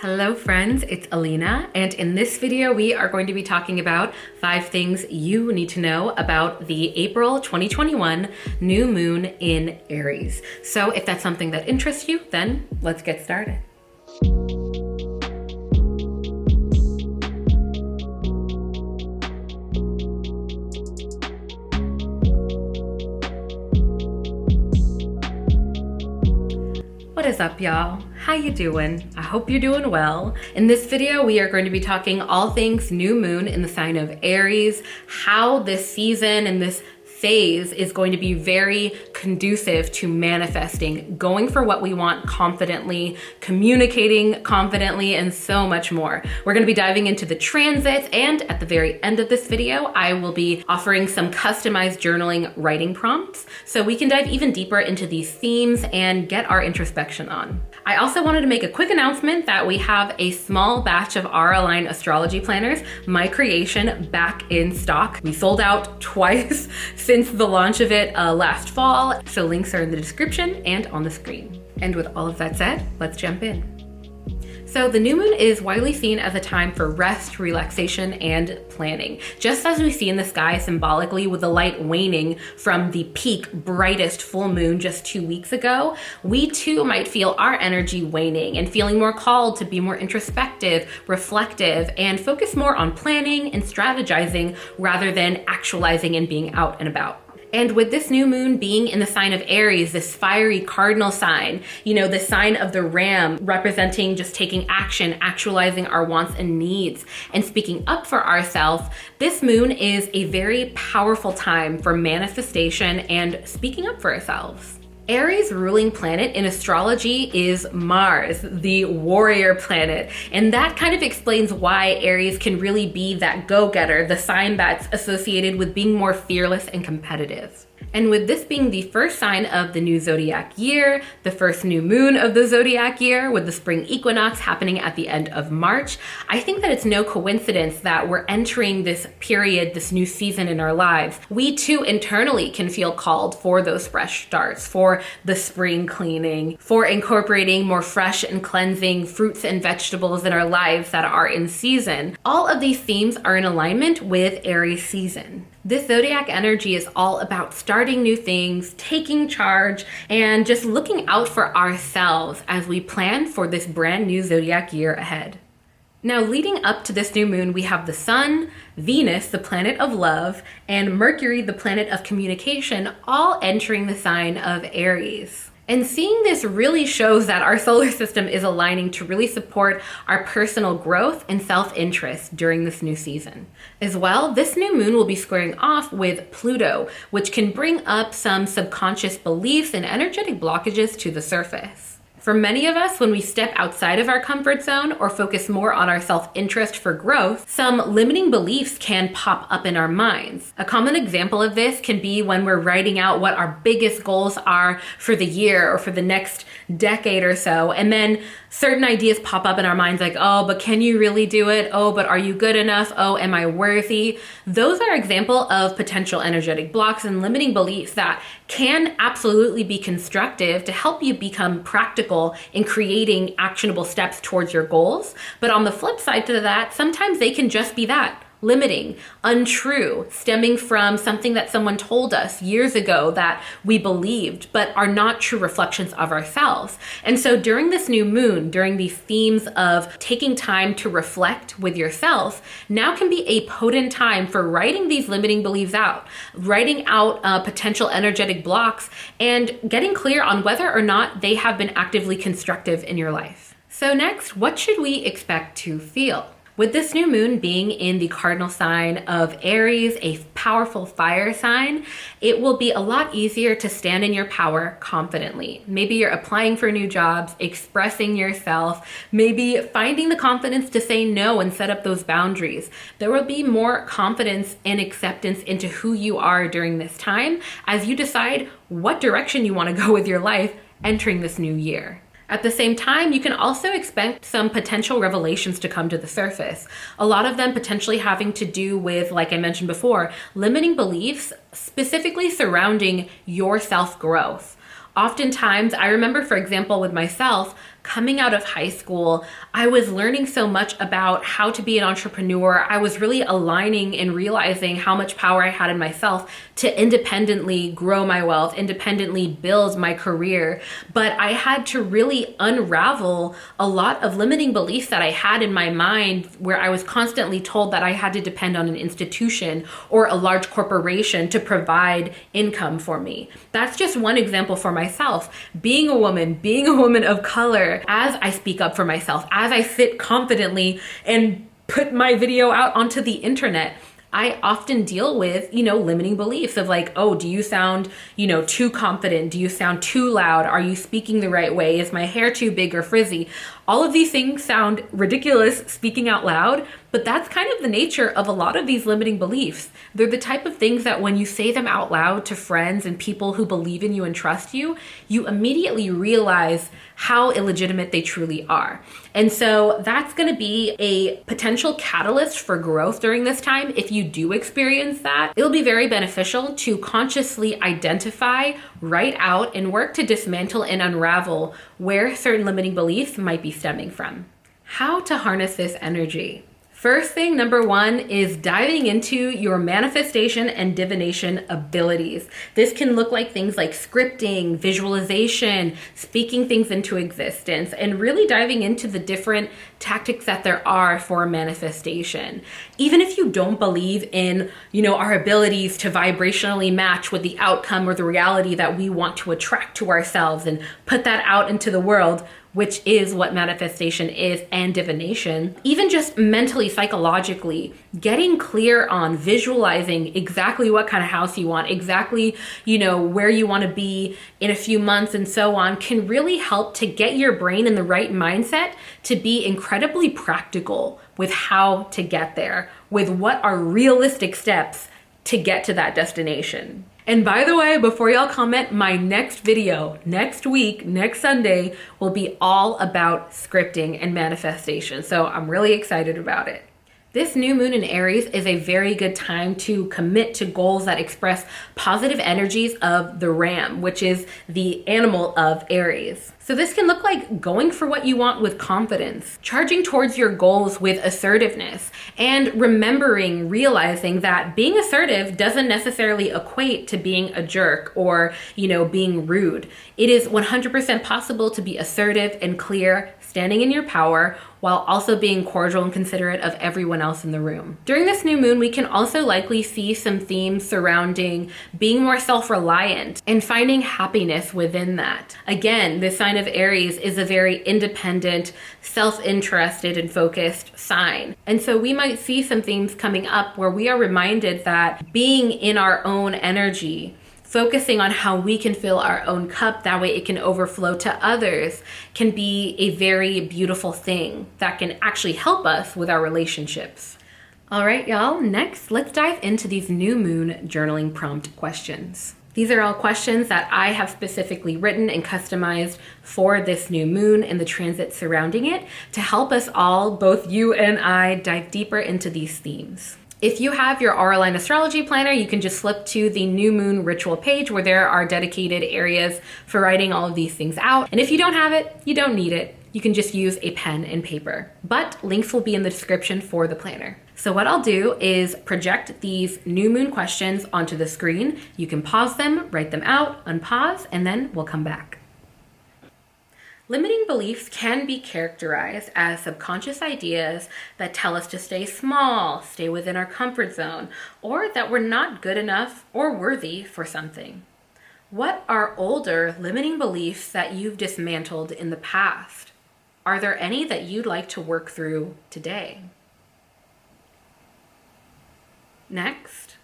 Hello friends, it's Alina, and in this video we are going to be talking about 5 things you need to know about the April 2021 new moon in Aries. So if that's something that interests you, then let's get started. What is up, y'all? How you doing? I hope you're doing well. In this video, we are going to be talking all things new moon in the sign of Aries, how this season and this phase is going to be very conducive to manifesting, going for what we want confidently, communicating confidently, and so much more. We're going to be diving into the transits, and at the very end of this video, I will be offering some customized journaling writing prompts so we can dive even deeper into these themes and get our introspection on. I also wanted to make a quick announcement that we have a small batch of Auralign Astrology planners, my creation, back in stock. We sold out twice since the launch of it last fall, so links are in the description and on the screen. And with all of that said, let's jump in. So the new moon is widely seen as a time for rest, relaxation, and planning. Just as we see in the sky symbolically with the light waning from the peak, brightest full moon just 2 weeks ago, we too might feel our energy waning and feeling more called to be more introspective, reflective, and focus more on planning and strategizing rather than actualizing and being out and about. And with this new moon being in the sign of Aries, this fiery cardinal sign, the sign of the ram representing just taking action, actualizing our wants and needs, and speaking up for ourselves, this moon is a very powerful time for manifestation and speaking up for ourselves. Aries' ruling planet in astrology is Mars, the warrior planet. And that kind of explains why Aries can really be that go-getter, the sign that's associated with being more fearless and competitive. And with this being the first sign of the new zodiac year, the first new moon of the zodiac year, with the spring equinox happening at the end of March, I think that it's no coincidence that we're entering this period, this new season in our lives. We too internally can feel called for those fresh starts, for the spring cleaning, for incorporating more fresh and cleansing fruits and vegetables in our lives that are in season. All of these themes are in alignment with Aries season. This zodiac energy is all about starting new things, taking charge, and just looking out for ourselves as we plan for this brand new zodiac year ahead. Now, leading up to this new moon, we have the Sun, Venus, the planet of love, and Mercury, the planet of communication, all entering the sign of Aries. And seeing this really shows that our solar system is aligning to really support our personal growth and self-interest during this new season. As well, this new moon will be squaring off with Pluto, which can bring up some subconscious beliefs and energetic blockages to the surface. For many of us, when we step outside of our comfort zone or focus more on our self-interest for growth, some limiting beliefs can pop up in our minds. A common example of this can be when we're writing out what our biggest goals are for the year or for the next decade or so, and then certain ideas pop up in our minds like, oh, but can you really do it? Oh, but are you good enough? Oh, am I worthy? Those are examples of potential energetic blocks and limiting beliefs that can absolutely be constructive to help you become practical in creating actionable steps towards your goals. But on the flip side to that, sometimes they can just be that. Limiting, untrue, stemming from something that someone told us years ago that we believed, but are not true reflections of ourselves. And so during this new moon, during these themes of taking time to reflect with yourself, now can be a potent time for writing these limiting beliefs out, writing out potential energetic blocks, and getting clear on whether or not they have been actively constructive in your life. So next, what should we expect to feel? With this new moon being in the cardinal sign of Aries, a powerful fire sign, it will be a lot easier to stand in your power confidently. Maybe you're applying for new jobs, expressing yourself, maybe finding the confidence to say no and set up those boundaries. There will be more confidence and acceptance into who you are during this time as you decide what direction you want to go with your life entering this new year. At the same time, you can also expect some potential revelations to come to the surface. A lot of them potentially having to do with, like I mentioned before, limiting beliefs specifically surrounding your self-growth. Oftentimes, I remember, for example, with myself, coming out of high school, I was learning so much about how to be an entrepreneur. I was really aligning and realizing how much power I had in myself to independently grow my wealth, independently build my career. But I had to really unravel a lot of limiting beliefs that I had in my mind, where I was constantly told that I had to depend on an institution or a large corporation to provide income for me. That's just one example for myself. Being a woman of color, as I speak up for myself, as I sit confidently and put my video out onto the internet, I often deal with, limiting beliefs of like, oh, do you sound, too confident? Do you sound too loud? Are you speaking the right way? Is my hair too big or frizzy? All of these things sound ridiculous speaking out loud, but that's kind of the nature of a lot of these limiting beliefs. They're the type of things that when you say them out loud to friends and people who believe in you and trust you, you immediately realize how illegitimate they truly are. And so that's going to be a potential catalyst for growth during this time. If you do experience that, it'll be very beneficial to consciously identify, write out, and work to dismantle and unravel where certain limiting beliefs might be stemming from. How to harness this energy. First thing, number one, is diving into your manifestation and divination abilities. This can look like things like scripting, visualization, speaking things into existence, and really diving into the different tactics that there are for manifestation. Even if you don't believe in, our abilities to vibrationally match with the outcome or the reality that we want to attract to ourselves and put that out into the world, which is what manifestation is, and divination, even just mentally, psychologically, getting clear on visualizing exactly what kind of house you want, exactly, where you want to be in a few months and so on, can really help to get your brain in the right mindset to be incredibly practical with how to get there, with what are realistic steps to get to that destination. And by the way, before y'all comment, my next video, next week, next Sunday, will be all about scripting and manifestation. So I'm really excited about it. This new moon in Aries is a very good time to commit to goals that express positive energies of the ram, which is the animal of Aries. So this can look like going for what you want with confidence, charging towards your goals with assertiveness, and realizing that being assertive doesn't necessarily equate to being a jerk or, being rude. It is 100% possible to be assertive and clear, standing in your power, while also being cordial and considerate of everyone else in the room. During this new moon, we can also likely see some themes surrounding being more self-reliant and finding happiness within that. Again, this sign of Aries is a very independent, self-interested, and focused sign. And so we might see some themes coming up where we are reminded that being in our own energy, focusing on how we can fill our own cup, that way it can overflow to others, can be a very beautiful thing that can actually help us with our relationships. All right, y'all, next, let's dive into these new moon journaling prompt questions. These are all questions that I have specifically written and customized for this new moon and the transit surrounding it to help us all, both you and I, dive deeper into these themes. If you have your Auralign Astrology planner, you can just flip to the new moon ritual page where there are dedicated areas for writing all of these things out. And if you don't have it, you don't need it. You can just use a pen and paper. But links will be in the description for the planner. So what I'll do is project these new moon questions onto the screen. You can pause them, write them out, unpause, and then we'll come back. Limiting beliefs can be characterized as subconscious ideas that tell us to stay small, stay within our comfort zone, or that we're not good enough or worthy for something. What are older limiting beliefs that you've dismantled in the past? Are there any that you'd like to work through today? Next,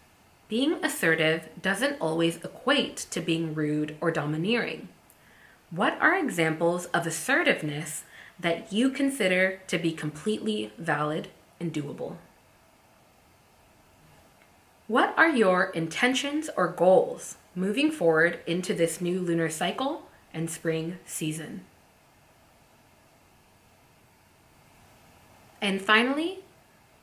being assertive doesn't always equate to being rude or domineering. What are examples of assertiveness that you consider to be completely valid and doable? What are your intentions or goals moving forward into this new lunar cycle and spring season? And finally,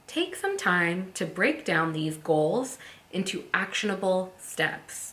take some time to break down these goals into actionable steps.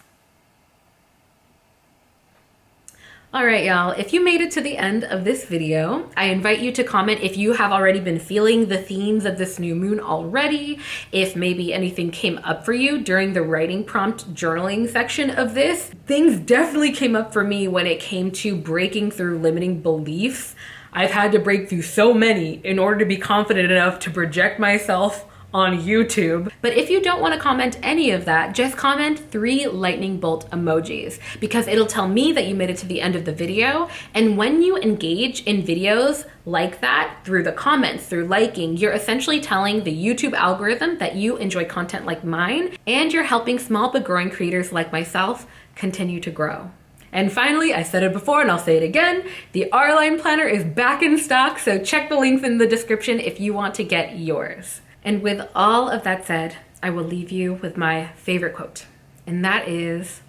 All right, y'all, if you made it to the end of this video, I invite you to comment if you have already been feeling the themes of this new moon already, if maybe anything came up for you during the writing prompt journaling section of this. Things definitely came up for me when it came to breaking through limiting beliefs. I've had to break through so many in order to be confident enough to project myself on YouTube. But if you don't want to comment any of that, just comment 3 lightning bolt emojis, because it'll tell me that you made it to the end of the video. And when you engage in videos like that through the comments, through liking, you're essentially telling the YouTube algorithm that you enjoy content like mine, and you're helping small but growing creators like myself continue to grow. And finally, I said it before and I'll say it again, the Auralign planner is back in stock, so check the links in the description if you want to get yours. And with all of that said, I will leave you with my favorite quote, and that is,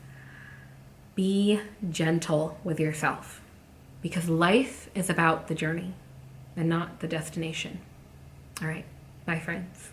be gentle with yourself, because life is about the journey and not the destination. All right, bye friends.